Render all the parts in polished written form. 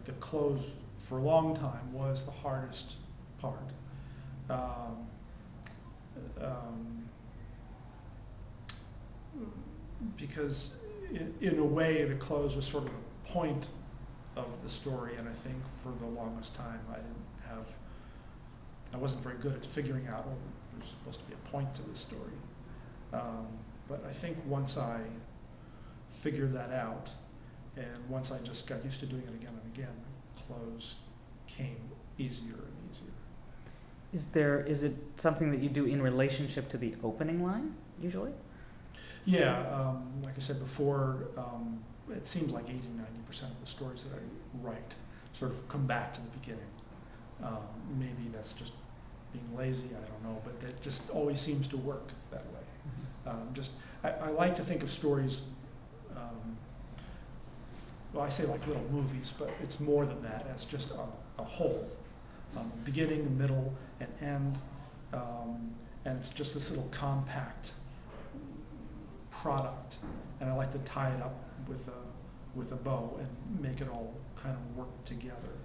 the close for a long time was the hardest part. Because in a way the close was sort of the point of the story, and I think for the longest time I wasn't very good at figuring out, oh, there's supposed to be a point to this story. But I think once I figured that out, and once I just got used to doing it again and again, the close came easier and easier. Is it something that you do in relationship to the opening line, usually? Yeah, like I said before, it seems like 80–90% of the stories that I write sort of come back to the beginning. Maybe that's just being lazy, I don't know, but that just always seems to work that way. I like to think of stories, well, I say like little movies, but it's more than that, as just a whole. Beginning, middle, and end, and it's just this little compact product, and I like to tie it up with a bow and make it all kind of work together.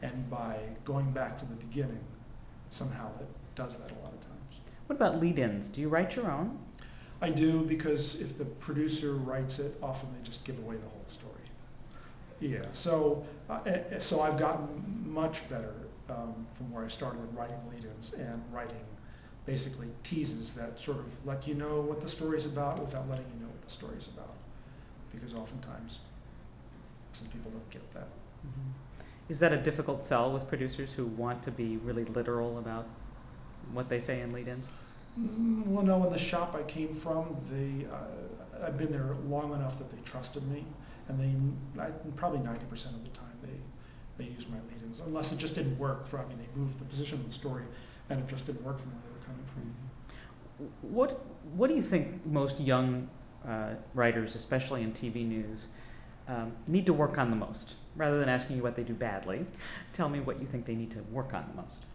And by going back to the beginning, somehow it does that a lot of times. What about lead-ins? Do you write your own? I do, because if the producer writes it, often they just give away the whole story. Yeah, so I've gotten much better from where I started writing lead-ins and writing basically teases that sort of let you know what the story's about without letting you know what the story's about, because oftentimes some people don't get that. Mm-hmm. Is that a difficult sell with producers who want to be really literal about what they say in lead-ins? Well, no, in the shop I came from, I've been there long enough that they trusted me, and probably 90% of the time they used my lead-ins, unless it just didn't work for, they moved the position of the story and it just didn't work from where they were coming from. What do you think most young writers, especially in TV news, need to work on the most? Rather than asking you what they do badly, tell me what you think they need to work on the most.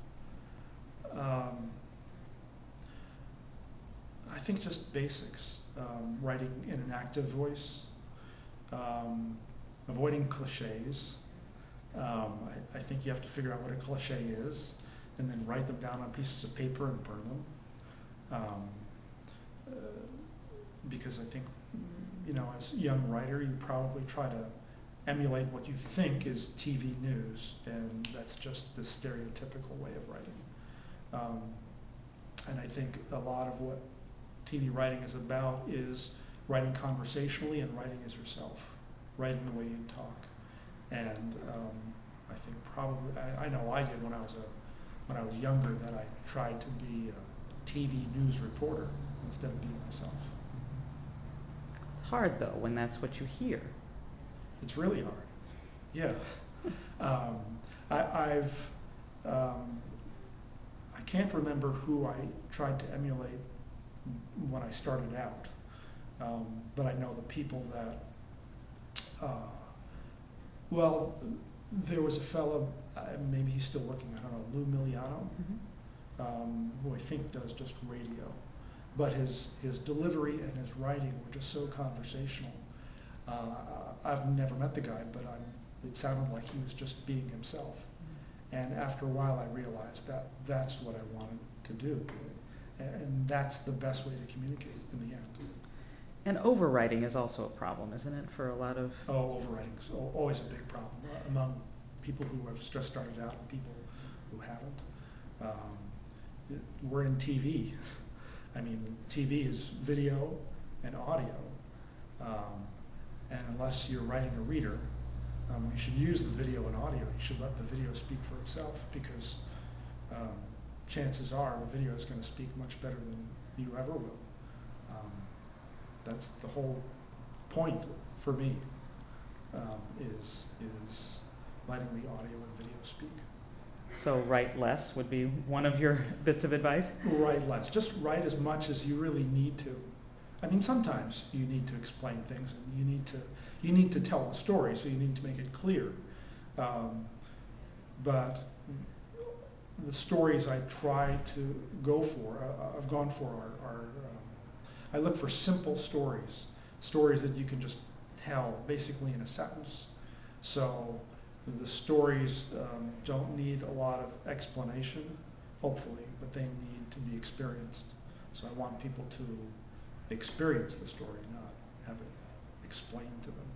I think just basics. Writing in an active voice, avoiding cliches. I think you have to figure out what a cliche is, and then write them down on pieces of paper and burn them. Because I think, as a young writer, you probably try to emulate what you think is TV news, and that's just the stereotypical way of writing. And I think a lot of what TV writing is about is writing conversationally and writing as yourself, writing the way you talk. And I think probably, I know I did when I was younger, that I tried to be a TV news reporter instead of being myself. It's hard though when that's what you hear. It's really hard. Yeah. I can't remember who I tried to emulate when I started out, but I know the people that, there was a fellow, maybe he's still working, I don't know, Lou Miliano, who I think does just radio, but his delivery and his writing were just so conversational. I've never met the guy, but it sounded like he was just being himself. And after a while I realized that that's what I wanted to do. And that's the best way to communicate in the end. And overwriting is also a problem, isn't it, for a lot of... Oh, overwriting is always a big problem among people who have just started out and people who haven't. We're in TV. TV is video and audio. And unless you're writing a reader, you should use the video and audio. You should let the video speak for itself, because chances are the video is going to speak much better than you ever will. That's the whole point for me, is letting the audio and video speak. So write less would be one of your bits of advice? Write less. Just write as much as you really need to. Sometimes you need to explain things, and you need to tell a story, so you need to make it clear. But the stories I try to go for, I've gone for are I look for simple stories that you can just tell basically in a sentence, So the stories don't need a lot of explanation, hopefully, but they need to be experienced. So I want people to experience the story, not have it explained to them.